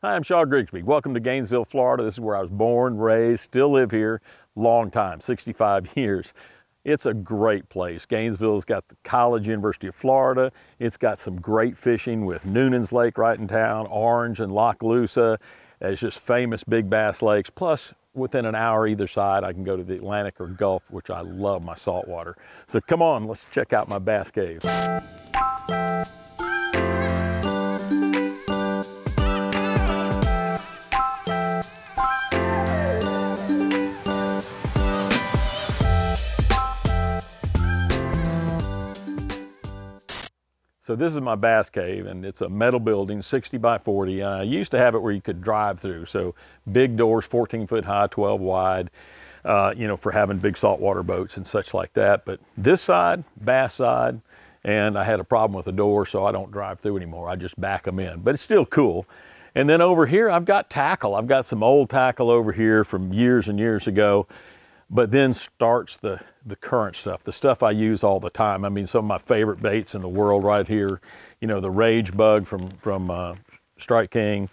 Hi, I'm Shaw Grigsby. Welcome to Gainesville, Florida. This is where I was born, raised, still live here, long time, 65 years. It's a great place. Gainesville's got the College University of Florida. It's got some great fishing with Noonan's Lake right in town, Orange and Loch Loosa. It's just famous big bass lakes. Plus, within an hour either side, I can go to the Atlantic or Gulf, which I love my saltwater. So come on, let's check out my bass cave. So this is my bass cave, and it's a metal building, 60 by 40. I used to have it where you could drive through. So big doors, 14 foot high, 12 wide, you know, for having big saltwater boats and such like that. But this side, bass side, and I had a problem with the door, so I don't drive through anymore. I just back them in, but it's still cool. And then over here, I've got tackle. I've got some old tackle over here from years and years ago. But then starts the current stuff, the stuff I use all the time. I mean, some of my favorite baits in the world right here, you know, the Rage Bug from Strike King.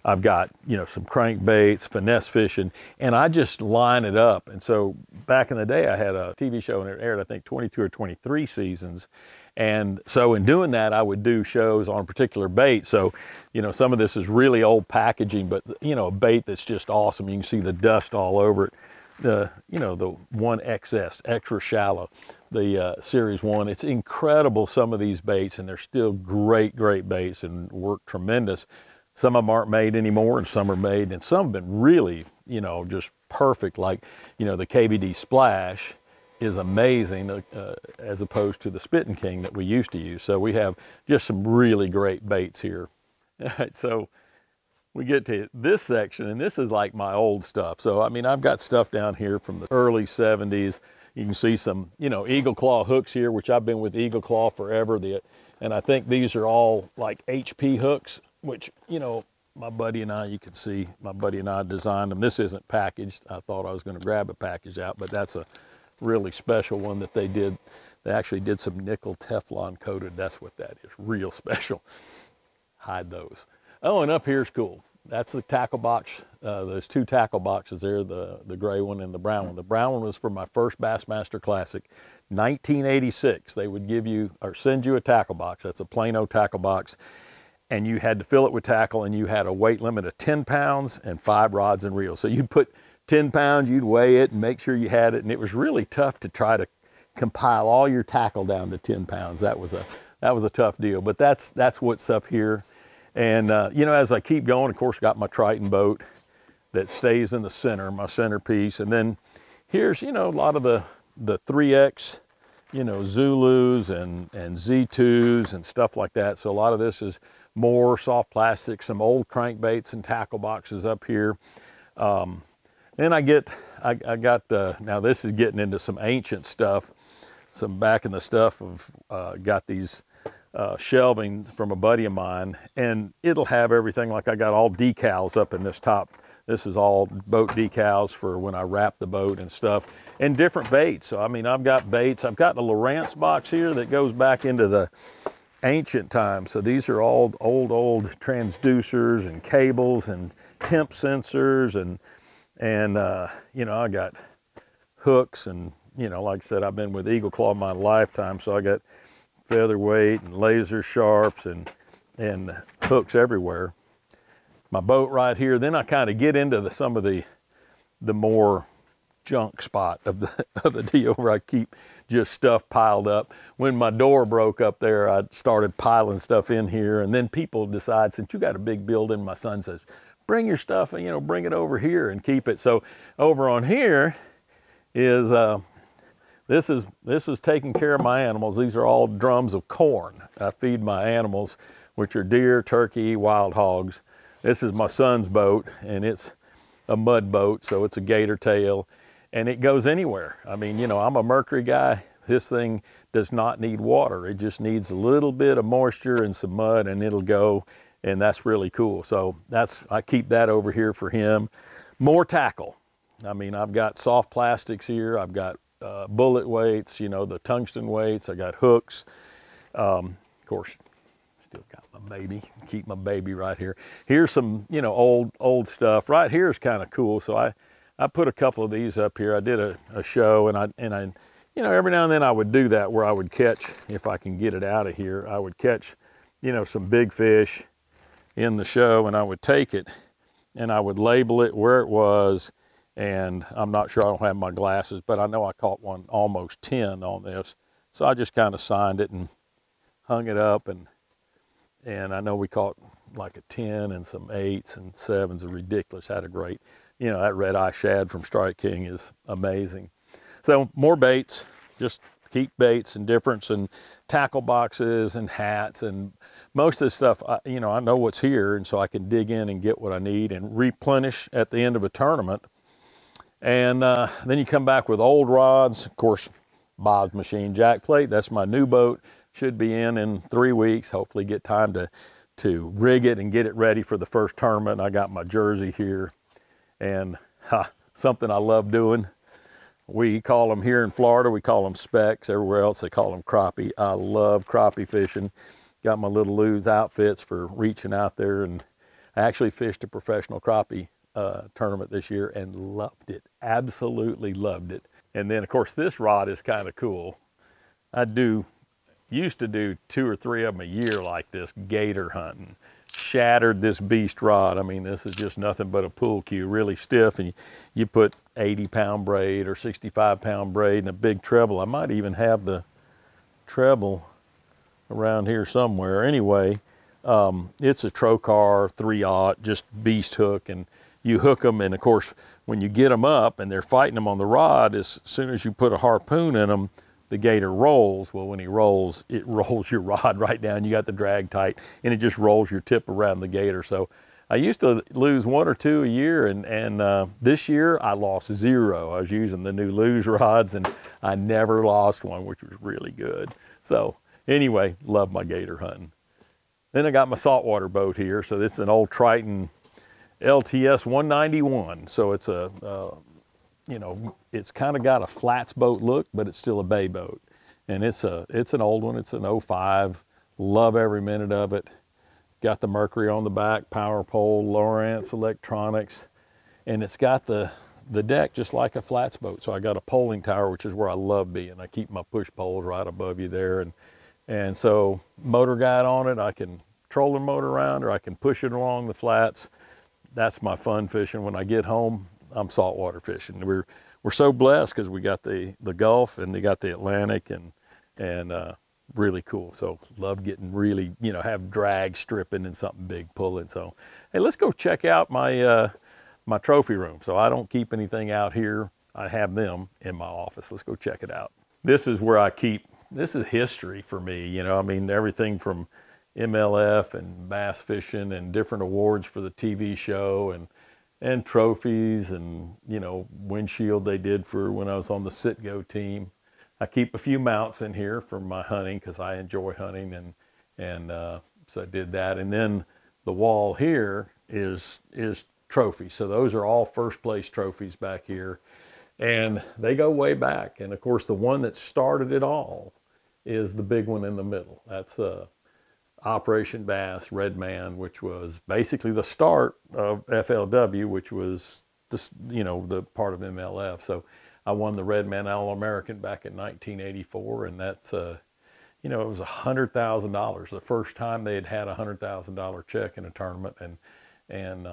I've got, you know, some crankbaits, finesse fishing, and I just line it up. And so back in the day, I had a TV show, and it aired, I think, 22 or 23 seasons. And so in doing that, I would do shows on a particular bait. So, you know, some of this is really old packaging, but, you know, a bait that's just awesome. You can see the dust all over it. You know, the 1XS, extra shallow, the Series 1. It's incredible, some of these baits, and they're still great baits and work tremendous. Some of them aren't made anymore, and some are made, and some have been really, you know, just perfect. Like, you know, the KBD Splash is amazing as opposed to the Spittin' King that we used to use. So we have just some really great baits here. All right, so we get to this section, and this is like my old stuff. So, I mean, I've got stuff down here from the early 70s. You can see some, you know, Eagle Claw hooks here, which I've been with Eagle Claw forever. And I think these are all like HP hooks, which, you know, my buddy and I, you can see, my buddy and I designed them. This isn't packaged. I thought I was going to grab a package out, but that's a really special one that they did. They actually did some nickel Teflon coated. That's what that is, real special. Hide those. Oh, and up here's cool. That's the tackle box. There's two tackle boxes there, the gray one and the brown one. The brown one was for my first Bassmaster Classic, 1986. They would give you, or send you a tackle box. That's a Plano tackle box. And you had to fill it with tackle, and you had a weight limit of 10 pounds and 5 rods and reels. So you'd put 10 pounds, you'd weigh it and make sure you had it. And it was really tough to try to compile all your tackle down to 10 pounds. That was a tough deal, but that's what's up here. And, you know, as I keep going, of course, got my Triton boat that stays in the center, my centerpiece. And then here's, you know, a lot of the 3X, you know, Zulus and Z2s and stuff like that. So a lot of this is more soft plastic, some old crankbaits and tackle boxes up here. Then I got, now this is getting into some ancient stuff, some back in the stuff of, got these shelving from a buddy of mine, and it'll have everything. Like I got all decals up in this top. This is all boat decals for when I wrap the boat and stuff, and different baits. So I mean, I've got baits. I've got a Lowrance box here that goes back into the ancient times. So these are all old transducers and cables and temp sensors, and you know, I got hooks, and you know, like I said, I've been with Eagle Claw my lifetime, so I got featherweight and laser sharps and hooks everywhere. My boat right here. Then I kind of get into some of the more junk spot of the deal, where I keep just stuff piled up. When my door broke up there, I started piling stuff in here, and then people decide, since you got a big building, my son says, bring your stuff, and you know, bring it over here and keep it. So over on here is this is taking care of my animals. These are all drums of corn. I feed my animals, which are deer, turkey, wild hogs. This is my son's boat, and it's a mud boat, so it's a gator tail, and it goes anywhere. I mean, you know, I'm a Mercury guy. This thing does not need water. It just needs a little bit of moisture and some mud, and it'll go, and that's really cool. So I keep that over here for him. More tackle. I mean, I've got soft plastics here. I've got bullet weights, you know, the tungsten weights. I got hooks. Of course, still got my baby. Keep my baby right here. Here's some, you know, old stuff. Right here is kind of cool. So I put a couple of these up here. I did a show, and I, you know, every now and then I would do that where I would catch, if I can get it out of here, I would catch, you know, some big fish in the show, and I would take it and I would label it where it was. And I'm not sure, I don't have my glasses, but I know I caught one almost 10 on this. So I just kind of signed it and hung it up, and I know we caught like a 10 and some 8s and 7s. Are ridiculous. Had a great, you know, that red eye shad from Strike King is amazing. So more baits, just keep baits and difference, and tackle boxes and hats, and most of the stuff, you know, I know what's here, and so I can dig in and get what I need and replenish at the end of a tournament. And then you come back with old rods, of course, Bob's Machine jack plate. That's my new boat. Should be in 3 weeks. Hopefully get time to rig it and get it ready for the first tournament. I got my jersey here, and something I love doing. We call them here in Florida, we call them specks. Everywhere else they call them crappie. I love crappie fishing. Got my little Lou's outfits for reaching out there, and I actually fished a professional crappie tournament this year and loved it. Absolutely loved it. And then of course this rod is kind of cool. I used to do 2 or 3 of them a year like this, gator hunting. Shattered this beast rod. I mean, this is just nothing but a pool cue, really stiff, and you put 80-pound braid or 65-pound braid and a big treble. I might even have the treble around here somewhere. Anyway, it's a Trocar 3/0, just beast hook, and you hook them, and of course when you get them up and they're fighting them on the rod, as soon as you put a harpoon in them, the gator rolls. Well, when he rolls, it rolls your rod right down. You got the drag tight, and it just rolls your tip around the gator. So I used to lose 1 or 2 a year, and this year I lost 0. I was using the new Lou's rods, and I never lost one, which was really good. So anyway, love my gator hunting. Then I got my saltwater boat here. So this is an old Triton LTS 191. So it's a, you know, it's kind of got a flats boat look, but it's still a bay boat. And it's an old one. It's an 05. Love every minute of it. Got the Mercury on the back, power pole, Lowrance electronics, and it's got the deck just like a flats boat. So I got a poling tower, which is where I love being. I keep my push poles right above you there, and so motor guide on it. I can trolling motor around, or I can push it along the flats. That's my fun fishing. When I get home, I'm saltwater fishing. We're so blessed because we got the Gulf, and they got the Atlantic, and really cool. So love getting really, you know, have drag stripping and something big pulling. So hey, let's go check out my my trophy room. So I don't keep anything out here. I have them in my office. Let's go check it out. This is where I keep, this is history for me. You know, I mean, everything from MLF and bass fishing and different awards for the TV show, and trophies, and, you know, windshield they did for when I was on the Citgo team. I keep a few mounts in here for my hunting because I enjoy hunting, and so I did that. And then the wall here is trophies. So those are all first place trophies back here, and they go way back. And of course the one that started it all is the big one in the middle. That's Operation Bass Red Man, which was basically the start of FLW, which was this, you know, the part of MLF. So I won the Red Man All-American back in 1984, and that's you know, it was $100,000. The first time they had a $100,000 check in a tournament, and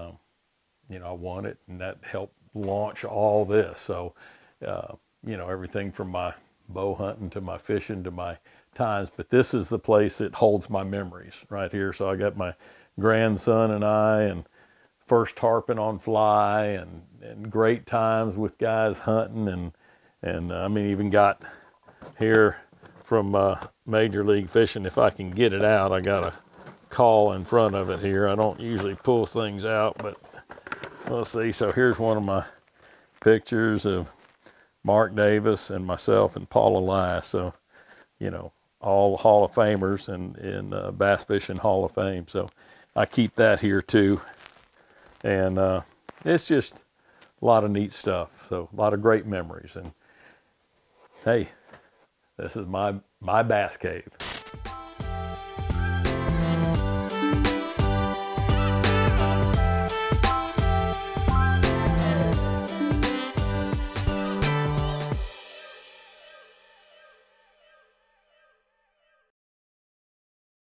you know, I won it, and that helped launch all this. So you know, everything from my bow hunting to my fishing to my times, but this is the place that holds my memories right here. So I got my grandson and I, and first tarpon on fly, and great times with guys hunting, and I mean, even got here from Major League Fishing. If I can get it out, I got a call in front of it here. I don't usually pull things out, but let's see. So here's one of my pictures of Mark Davis and myself and Paul Elias. So, you know, all Hall of Famers in Bass Fishing Hall of Fame. So I keep that here too. And it's just a lot of neat stuff. So a lot of great memories. And hey, this is my bass cave.